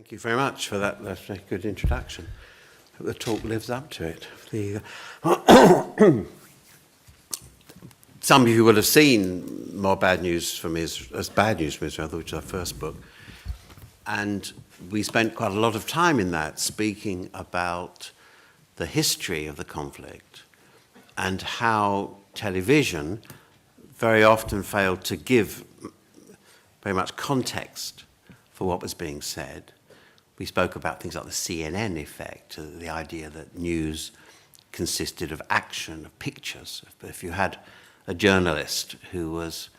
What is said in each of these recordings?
Thank you very much for that. That's a good introduction. I hope the talk lives up to it. Some of you will have seen More Bad News from Israel, which is our first book. And we spent quite a lot of time in that speaking about the history of the conflict and how television very often failed to give very much context for what was being said. We spoke about things like the CNN effect, the idea that news consisted of action, of pictures. If you had a journalist who was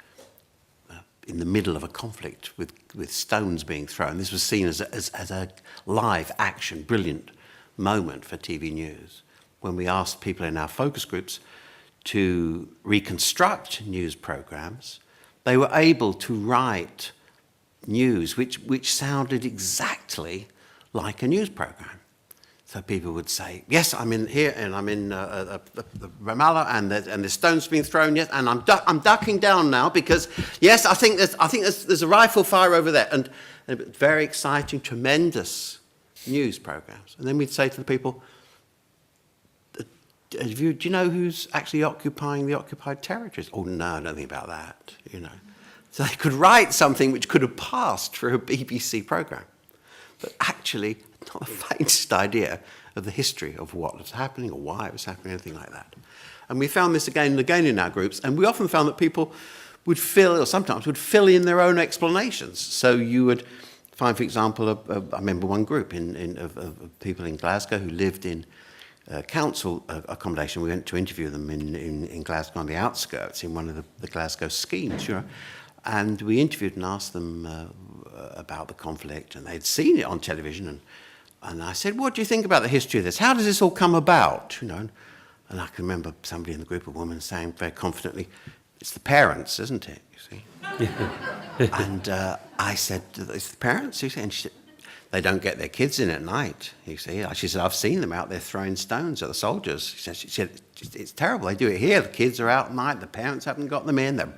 in the middle of a conflict with stones being thrown, this was seen as a live action, brilliant moment for TV news. When we asked people in our focus groups to reconstruct news programs, they were able to write news which sounded exactly like a news program. So people would say, yes, I'm in here and I'm in Ramallah and there's stones being thrown, yes, and I'm ducking down now because, yes, I think there's a rifle fire over there. And very exciting, tremendous news programs. And then we'd say to the people, do you know who's actually occupying the occupied territories? Oh, no, I don't think about that, you know. So they could write something which could have passed for a BBC programme, but actually not the faintest idea of the history of what was happening or why it was happening, anything like that. And we found this again and again in our groups, and we often found that people would sometimes would fill in their own explanations. So you would find, for example, I remember one group of people in Glasgow who lived in council accommodation. We went to interview them in Glasgow on the outskirts in one of the Glasgow schemes, you know. And we interviewed and asked them about the conflict, and they'd seen it on television. And I said, "What do you think about the history of this? How does this all come about?" You know, and I can remember somebody in the group, a woman, saying very confidently, "It's the parents, isn't it? You see?" And I said, "It's the parents?" You see? And she said, "They don't get their kids in at night, you see." She said, "I've seen them out there throwing stones at the soldiers." She said, "It's terrible. They do it here. The kids are out at night. The parents haven't got them in. They're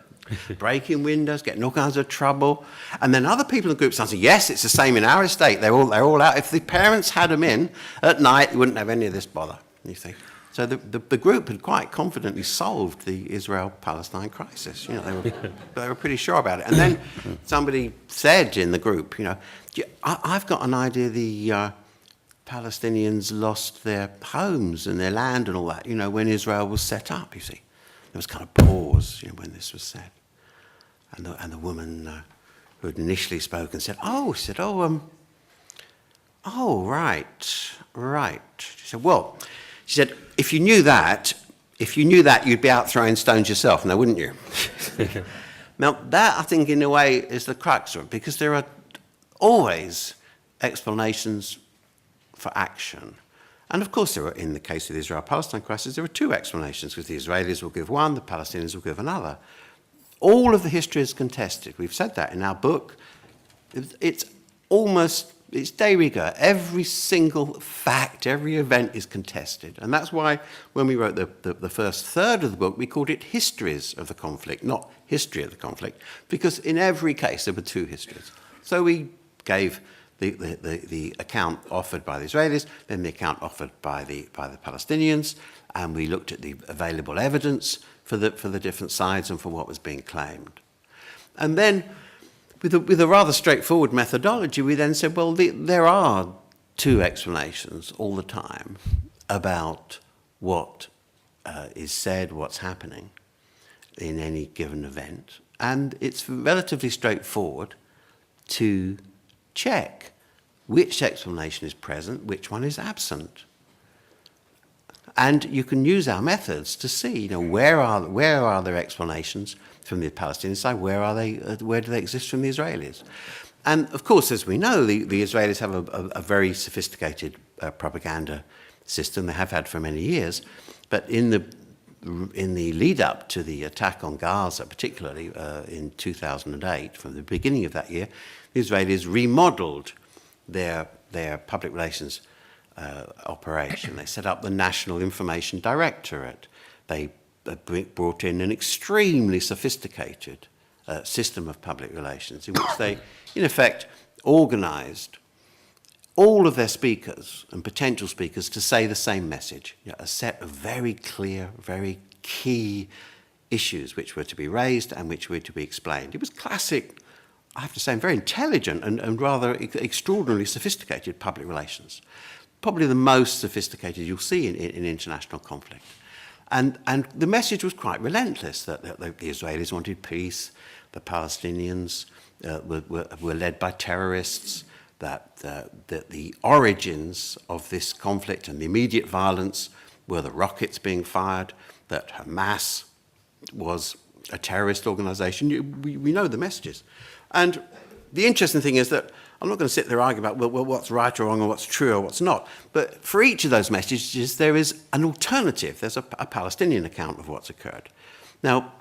breaking windows, getting all kinds of trouble." And then other people in the group started saying, "Yes, it's the same in our estate. They're all out. If the parents had them in at night, you wouldn't have any of this bother." You see. So the group had quite confidently solved the Israel-Palestine crisis. You know, they were pretty sure about it. And then somebody said in the group, you know, "I've got an idea the Palestinians lost their homes and their land and all that, you know, when Israel was set up, you see." There was kind of pause, you know, when this was said. And the woman who had initially spoken said, oh, right. She said, well, if you knew that, you'd be out throwing stones yourself now, wouldn't you? Now, that, I think, in a way, is the crux of it, because there are always explanations for action. And of course, there are, in the case of the Israel-Palestine crisis, there are two explanations, because the Israelis will give one, the Palestinians will give another. All of the history is contested. We've said that in our book. It's de rigueur. Every single fact, every event is contested. And that's why when we wrote the first third of the book, we called it Histories of the Conflict, not History of the Conflict, because in every case there were two histories. So we gave the account offered by the Israelis, then the account offered by the Palestinians, and we looked at the available evidence for the different sides and for what was being claimed. And then, with a rather straightforward methodology, we then said, well, there are two explanations all the time about what is said, what's happening in any given event, and it's relatively straightforward to check which explanation is present, which one is absent. And you can use our methods to see, you know, where are their explanations from the Palestinian side, where do they exist from the Israelis? And of course, as we know, the Israelis have a very sophisticated propaganda system. They have had for many years, but in the lead up to the attack on Gaza, particularly in 2008, from the beginning of that year, the Israelis remodeled their public relations operation. They set up the National Information Directorate. They brought in an extremely sophisticated system of public relations in which they, in effect, organized all of their speakers and potential speakers to say the same message, a set of very clear, very key issues which were to be raised and which were to be explained. It was classic, I have to say, very intelligent and rather extraordinarily sophisticated public relations. Probably the most sophisticated you'll see in international conflict. And the message was quite relentless, that the Israelis wanted peace, the Palestinians were led by terrorists, that the origins of this conflict and the immediate violence were the rockets being fired, that Hamas was a terrorist organization. We know the messages. And the interesting thing is that I'm not going to sit there and argue about, well, what's right or wrong or what's true or what's not. But for each of those messages, there is an alternative. There's a Palestinian account of what's occurred. Now,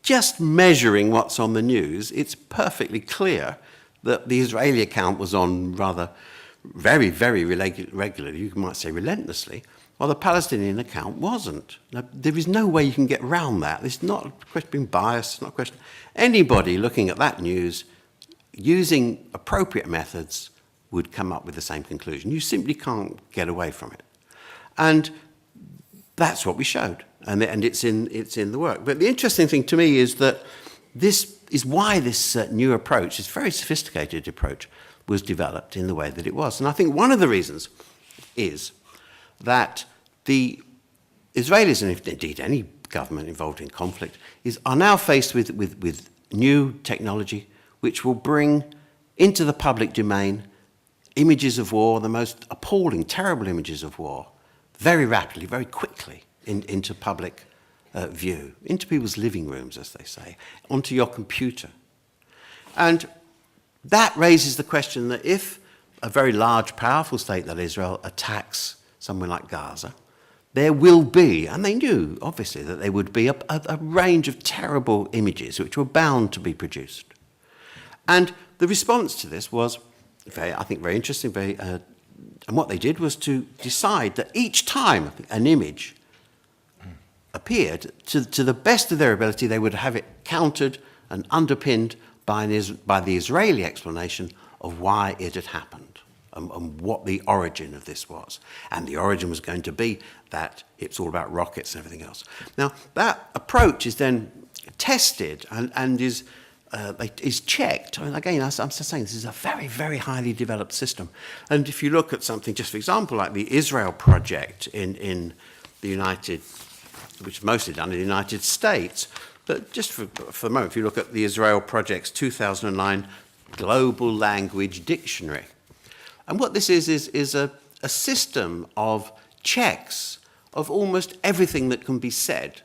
just measuring what's on the news, it's perfectly clear that the Israeli account was on rather very, very regularly, you might say relentlessly, while the Palestinian account wasn't. Now, there is no way you can get around that. It's not a question of being biased, it's not a question. Anybody looking at that news, using appropriate methods, would come up with the same conclusion. You simply can't get away from it. And that's what we showed, and it's in the work. But the interesting thing to me is that this is why this new approach, this very sophisticated approach, was developed in the way that it was. And I think one of the reasons is that the Israelis, and indeed any government involved in conflict, are now faced with new technology which will bring into the public domain images of war, the most appalling, terrible images of war, very rapidly, very quickly into public view, into people's living rooms, as they say, onto your computer. And that raises the question that if a very large, powerful state like Israel attacks somewhere like Gaza, there will be, and they knew, obviously, that there would be a range of terrible images which were bound to be produced. And the response to this was, I think, very interesting, and what they did was to decide that each time an image appeared, to the best of their ability, they would have it countered and underpinned by the Israeli explanation of why it had happened and what the origin of this was. And the origin was going to be that it's all about rockets and everything else. Now, that approach is then tested and is checked. I mean, again, I'm just saying this is a very, very highly developed system. And if you look at something, just for example, like the Israel project in the United, which is mostly done in the United States, but just for the moment, if you look at the Israel project's 2009 Global Language Dictionary, and what this is a system of checks of almost everything that can be said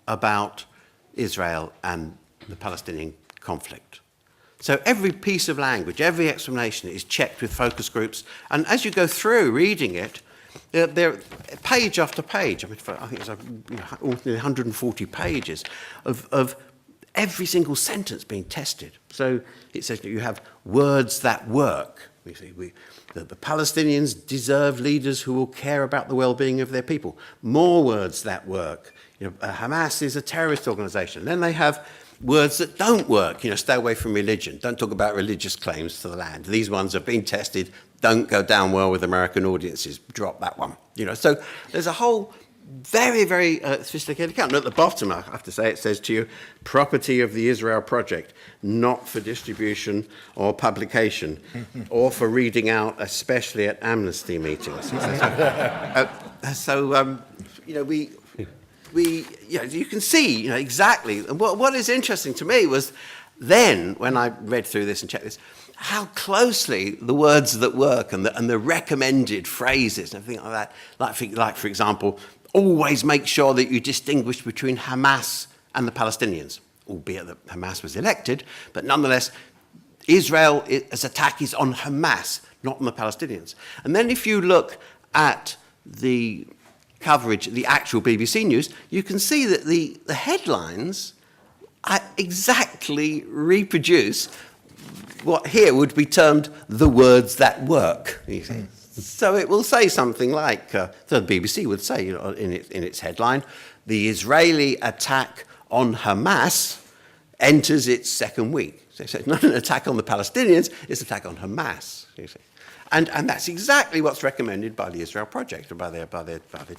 about Israel and the Palestinian conflict. So every piece of language, every explanation is checked with focus groups, and as you go through reading it, there page after page, I mean, I think it's 140 pages of every single sentence being tested. So it says that you have words that work. We see that the Palestinians deserve leaders who will care about the well-being of their people. More words that work. Hamas is a terrorist organization. Then they have words that don't work. Stay away from religion. Don't talk about religious claims to the land. These ones have been tested. Don't go down well with American audiences. Drop that one. So there's a whole very, very sophisticated account. And at the bottom, I have to say, it says to you, property of the Israel project, not for distribution or publication, or for reading out, especially at Amnesty meetings. You can see, exactly. And what is interesting to me was then, when I read through this and checked this, how closely the words that work and the recommended phrases and everything like that, like for example, always make sure that you distinguish between Hamas and the Palestinians, albeit that Hamas was elected, but nonetheless, Israel's attack is on Hamas, not on the Palestinians. And then if you look at the coverage, the actual BBC news, you can see that the headlines exactly reproduce what here would be termed the words that work. You see. So it will say something like, the BBC would say in its headline, the Israeli attack on Hamas enters its second week. So it's not an attack on the Palestinians, it's an attack on Hamas. You see. And that's exactly what's recommended by the Israel Project, or by their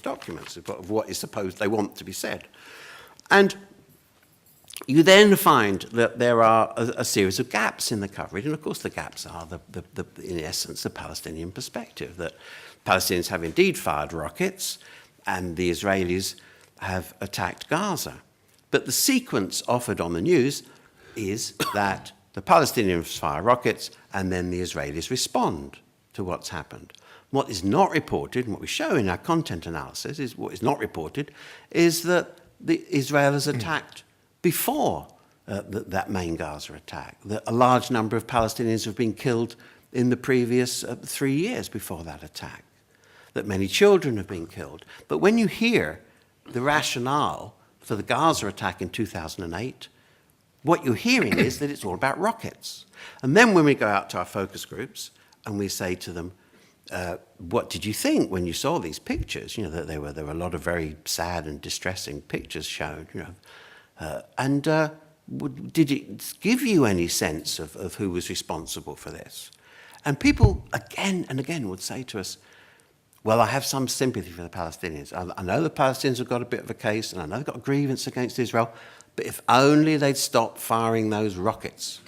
documents of what is supposed they want to be said. And you then find that there are a series of gaps in the coverage, and of course the gaps are, in essence, the Palestinian perspective, that Palestinians have indeed fired rockets, and the Israelis have attacked Gaza. But the sequence offered on the news is that the Palestinians fire rockets, and then the Israelis respond to what's happened. What is not reported, and what we show in our content analysis, is what is not reported, is that Israel has attacked before that main Gaza attack, that a large number of Palestinians have been killed in the previous 3 years before that attack, that many children have been killed. But when you hear the rationale for the Gaza attack in 2008, what you're hearing is that it's all about rockets. And then when we go out to our focus groups and we say to them, what did you think when you saw these pictures? You know, that there were a lot of very sad and distressing pictures shown, you know. Did it give you any sense of who was responsible for this? And people again and again would say to us, well, I have some sympathy for the Palestinians. I know the Palestinians have got a bit of a case, and I know they've got a grievance against Israel, but if only they'd stop firing those rockets.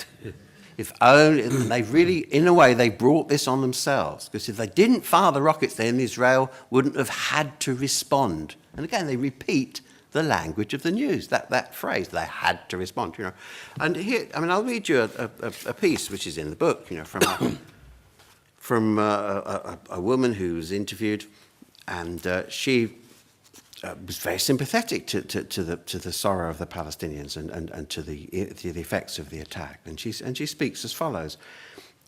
If only, and they really, in a way, they brought this on themselves. Because if they didn't fire the rockets, then Israel wouldn't have had to respond. And again, they repeat the language of the news, that phrase, they had to respond, you know. And here, I mean, I'll read you a piece which is in the book, you know, from a woman who was interviewed, and she was very sympathetic to the sorrow of the Palestinians and to the effects of the attack. And she speaks as follows: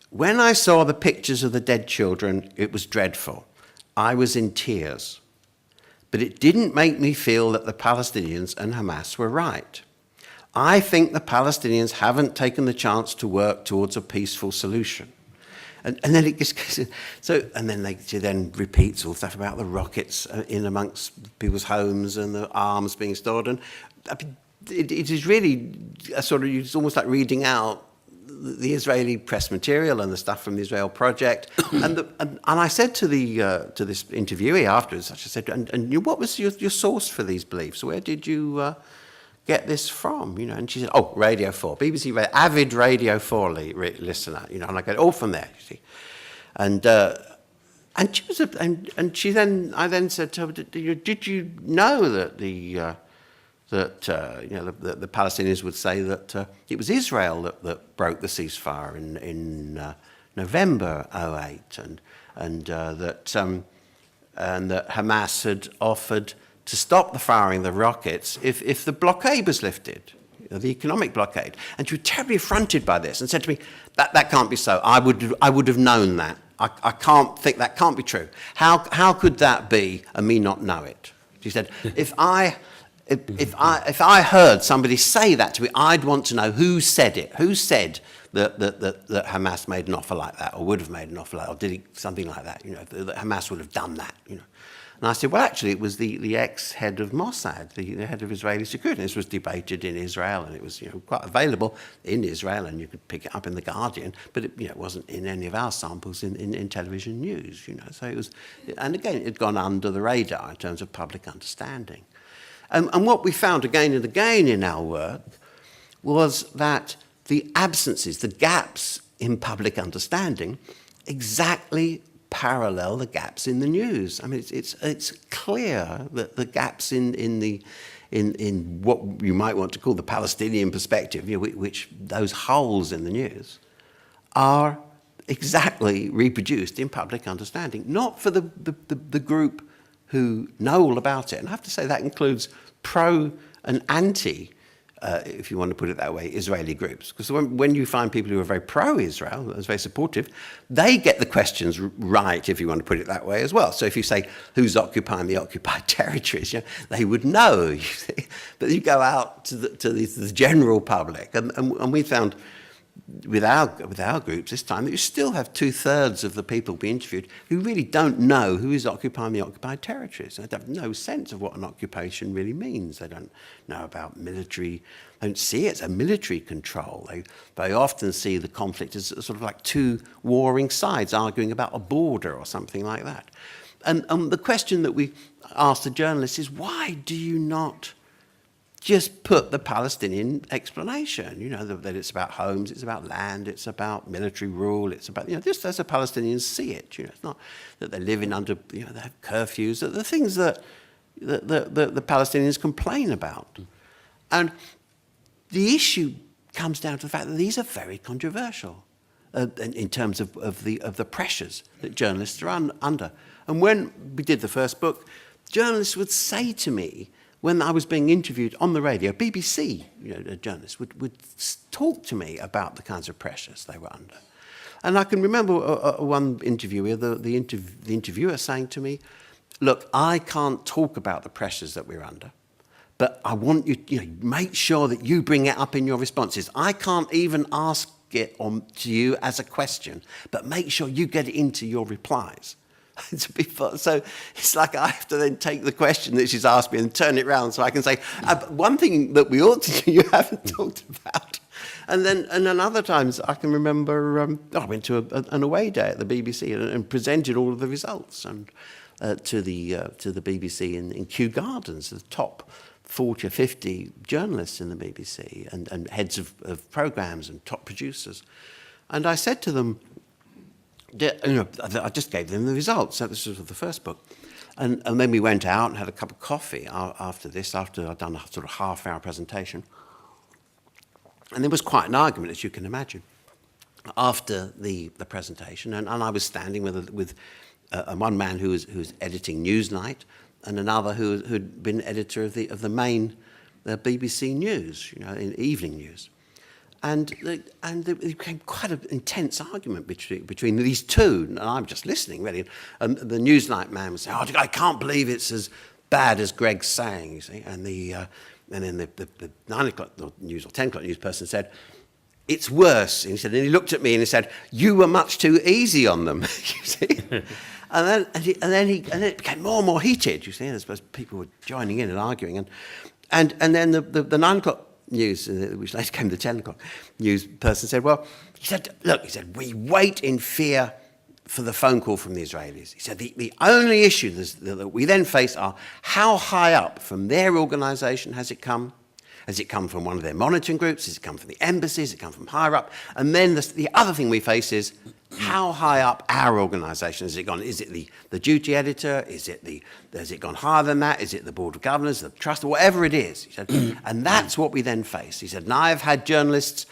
"When I saw the pictures of the dead children, it was dreadful. I was in tears. But it didn't make me feel that the Palestinians and Hamas were right. I think the Palestinians haven't taken the chance to work towards a peaceful solution." And then it just goes, and then she then repeats all stuff about the rockets in amongst people's homes and the arms being stored. And it is really a sort of, it's almost like reading out the Israeli press material and the stuff from the Israel Project. And I said to this interviewee afterwards, I said, and what was your source for these beliefs? Where did you get this from? You know, and she said, oh, Radio 4, BBC Radio, avid Radio 4 listener. You know, and I go, all from there, you see. And she was, I then said to her, did you know that the Palestinians would say that it was Israel that broke the ceasefire in November 2008, and that Hamas had offered to stop the firing of the rockets if the blockade was lifted, the economic blockade. And she was terribly affronted by this and said to me, that can't be so. I would have known that. I can't think that can't be true. How could that be and me not know it? She said, if I heard somebody say that to me, I'd want to know who said it. Who said that Hamas made an offer like that, or would have made an offer like that, or did something like that? You know, that Hamas would have done that. You know. And I said, well, actually, it was the ex-head of Mossad, the head of Israeli security. This was debated in Israel, and it was, you know, quite available in Israel, and you could pick it up in The Guardian, but it, you know, wasn't in any of our samples in television news. You know, so it was, and again, it had gone under the radar in terms of public understanding. And what we found again and again in our work was that the absences, the gaps in public understanding, exactly parallel the gaps in the news. I mean, it's clear that the gaps in what you might want to call the Palestinian perspective, you know, which those holes in the news, are exactly reproduced in public understanding, not for the group who know all about it. And I have to say that includes pro and anti, if you want to put it that way, Israeli groups. Because when you find people who are very pro-Israel, very supportive, they get the questions right, if you want to put it that way as well. So if you say, who's occupying the occupied territories, you know, they would know. You see. But you go out to the general public, and we found with our groups this time, that you still have 2/3 of the people being interviewed who really don't know who is occupying the occupied territories. They have no sense of what an occupation really means. They don't know about military, they don't see it as a military control. They very often see the conflict as sort of like two warring sides arguing about a border or something like that. And the question that we ask the journalists is, why do you not just put the Palestinian explanation, that it's about homes, it's about land, it's about military rule, it's about, just as the Palestinians see it. It's not that they're living under, they have curfews, the things that the Palestinians complain about. And the issue comes down to the fact that these are very controversial in terms of the pressures that journalists are under. And when we did the first book, journalists would say to me, when I was being interviewed on the radio, BBC journalists would talk to me about the kinds of pressures they were under. And I can remember one interviewer, the interviewer saying to me, look, I can't talk about the pressures that we're under, but I want you, make sure that you bring it up in your responses. I can't even ask it to you as a question, but make sure you get it into your replies. So it's like I have to then take the question that she's asked me and turn it around so I can say, one thing that we ought to do you haven't talked about. And then other times I can remember I went to an away day at the BBC and presented all of the results and to the BBC in Kew Gardens, the top 40 or 50 journalists in the BBC and heads of programmes and top producers. And I said to them, I just gave them the results. So this was the first book. And then we went out and had a cup of coffee after I'd done a sort of half-hour presentation. And there was quite an argument, as you can imagine, after the presentation. And I was standing with one man who was editing Newsnight and another who'd been editor of the main BBC News, in evening news. And it became quite an intense argument between these two. And I'm just listening, really. And the Newsnight man was saying, I can't believe it's as bad as Greg's saying, you see. And then the 9 o'clock news or 10 o'clock news person said, it's worse. And he looked at me and he said, you were much too easy on them, you see. And then it became more and more heated, you see. And I suppose people were joining in and arguing. And then the 9 o'clock news, which later became the 10 o'clock news person said, we wait in fear for the phone call from the Israelis. He said, the only issue that we then face are how high up from their organisation has it come? Has it come from one of their monitoring groups? Has it come from the embassies? Has it come from higher up? And then the other thing we face is how high up our organisation has it gone? Is it the duty editor? Has it gone higher than that? Is it the board of governors, the trust, whatever it is? He said, and that's what we then face. He said, and I've had journalists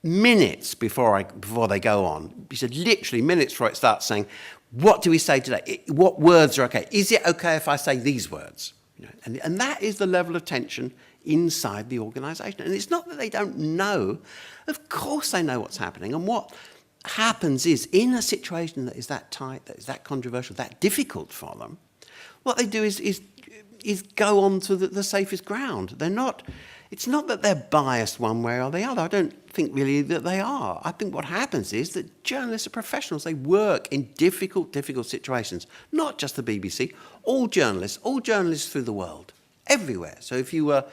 minutes before they go on. He said, literally minutes before it starts saying, what do we say today? What words are okay? Is it okay if I say these words? And that is the level of tension inside the organisation. And it's not that they don't know. Of course they know what's happening. And what happens is, in a situation that is that tight, that is that controversial, that difficult for them, what they do is go on to the safest ground. It's not that they're biased one way or the other. I don't think really that they are. I think what happens is that journalists are professionals. They work in difficult situations. Not just the BBC, all journalists through the world, everywhere. So if you were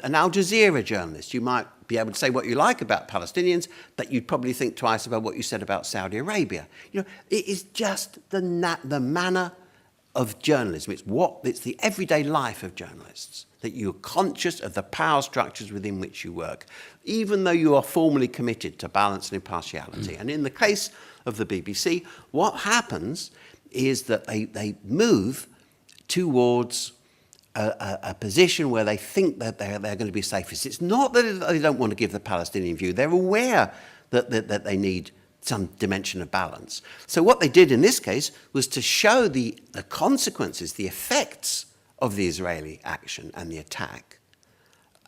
an Al Jazeera journalist, you might be able to say what you like about Palestinians, but you'd probably think twice about what you said about Saudi Arabia. It is just the manner of journalism. It's the everyday life of journalists, that you're conscious of the power structures within which you work, even though you are formally committed to balance and impartiality. And in the case of the BBC, what happens is that they move towards a position where they think that they're going to be safest. It's not that they don't want to give the Palestinian view. They're aware that they need some dimension of balance. So what they did in this case was to show the consequences, the effects of the Israeli action and the attack,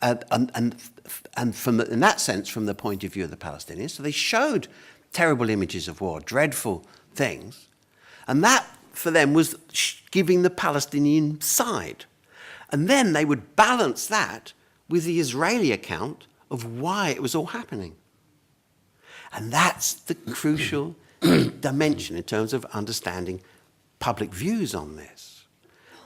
and in that sense, from the point of view of the Palestinians. So they showed terrible images of war, dreadful things, and that for them was giving the Palestinian side. And then they would balance that with the Israeli account of why it was all happening. And that's the crucial dimension in terms of understanding public views on this.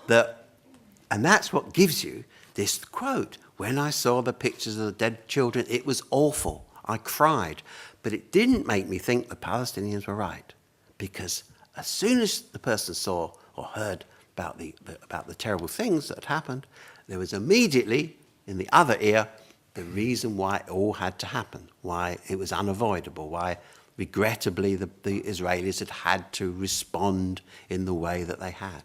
And that's what gives you this quote, "When I saw the pictures of the dead children, it was awful. I cried. But it didn't make me think the Palestinians were right." Because as soon as the person saw or heard about the terrible things that had happened, there was immediately, in the other ear, the reason why it all had to happen, why it was unavoidable, why regrettably the Israelis had to respond in the way that they had.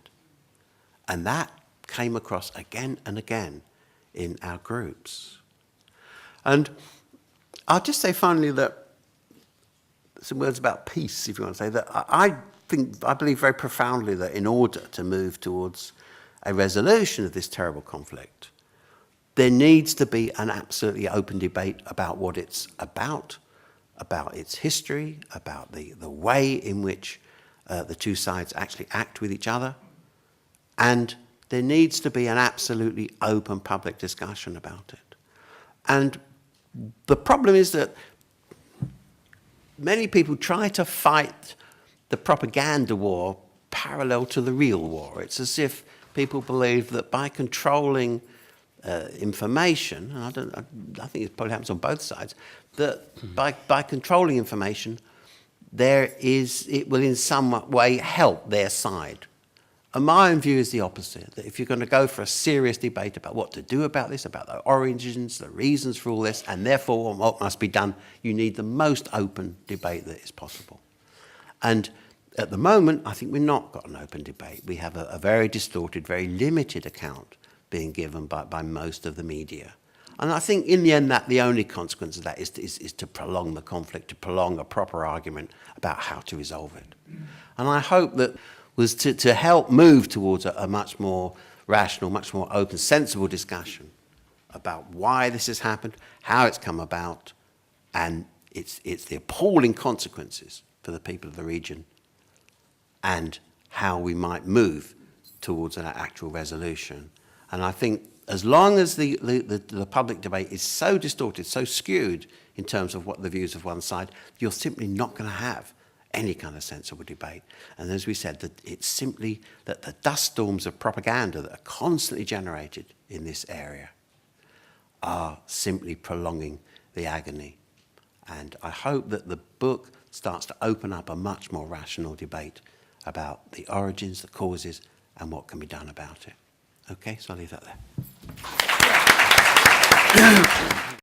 And that came across again and again in our groups. And I'll just say finally that some words about peace, if you want to say that. I believe very profoundly that in order to move towards a resolution of this terrible conflict, there needs to be an absolutely open debate about what it's about its history, about the way in which the two sides actually act with each other, and there needs to be an absolutely open public discussion about it. And the problem is that many people try to fight the propaganda war parallel to the real war. It's as if people believe that by controlling information, and I think it probably happens on both sides, that by controlling information, it will in some way help their side. And my own view is the opposite, that if you're going to go for a serious debate about what to do about this, about the origins, the reasons for all this, and therefore what must be done, you need the most open debate that is possible. And at the moment, I think we've not got an open debate. We have a very distorted, very limited account being given by most of the media. And I think in the end that the only consequence of that is to prolong the conflict, to prolong a proper argument about how to resolve it. And I hope that was to help move towards a much more rational, much more open, sensible discussion about why this has happened, how it's come about, and it's the appalling consequences for the people of the region, and how we might move towards an actual resolution. And I think as long as the public debate is so distorted, so skewed in terms of what the views of one side, you're simply not going to have any kind of sensible debate. And as we said, that it's simply that the dust storms of propaganda that are constantly generated in this area are simply prolonging the agony. And I hope that the book starts to open up a much more rational debate about the origins, the causes, and what can be done about it. Okay, so I'll leave that there.